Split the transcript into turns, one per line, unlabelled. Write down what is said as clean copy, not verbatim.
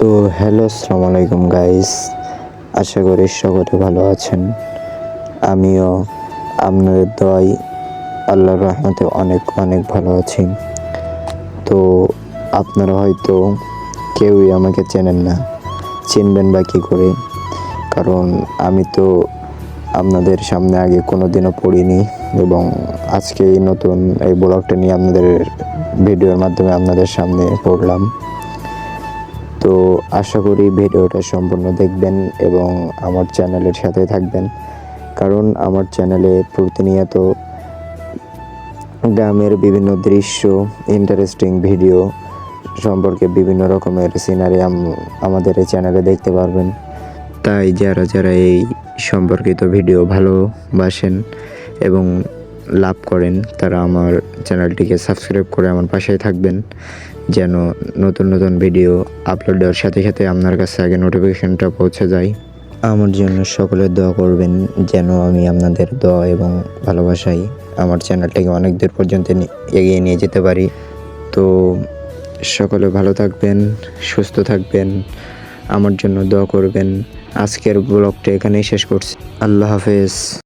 তো হ্যালো, আসসালামু আলাইকুম গাইস। আশা করি সকলে ভালো আছেন। আমিও আপনাদের দোয়ায় আল্লাহর রহমতে অনেক অনেক ভালো আছি। তো আপনারা হয়তো কেউই আমাকে চেনেন না, চিনবেন বা কী করে? কারণ আমি তো আপনাদের সামনে আগে কোনো দিনও পড়িনি, এবং আজকে এই নতুন এই ব্লগটা নিয়ে আপনাদের ভিডিওর মাধ্যমে আপনাদের সামনে পড়লাম। তো আশা করি ভিডিওটা সম্পূর্ণ দেখবেন এবং আমার চ্যানেলের সাথে থাকবেন, কারণ আমার চ্যানেলে প্রতিনিয়ত গ্রামের বিভিন্ন দৃশ্য, ইন্টারেস্টিং ভিডিও সম্পর্কে বিভিন্ন রকমের সিনারি আমাদের এই চ্যানেলে দেখতে পারবেন। তাই যারা যারা এই সম্পর্কিত ভিডিও ভালোবাসেন এবং লাভ করেন, তারা আমার চ্যানেলটিকে সাবস্ক্রাইব করে আমার পাশেই থাকবেন, যেন নতুন নতুন ভিডিও আপলোড দেওয়ার সাথে সাথে আপনার কাছে আগে নোটিফিকেশনটা পৌঁছে যায়। আমার জন্য সকলে দোয়া করবেন, যেন আমি আপনাদের দোয়া এবং ভালোবাসায় আমার চ্যানেলটাকে অনেক দূর পর্যন্ত এগিয়ে নিয়ে যেতে পারি। তো সকলে ভালো থাকবেন, সুস্থ থাকবেন, আমার জন্য দোয়া করবেন। আজকের ব্লগটা এখানেই শেষ করছি। আল্লাহ হাফেজ।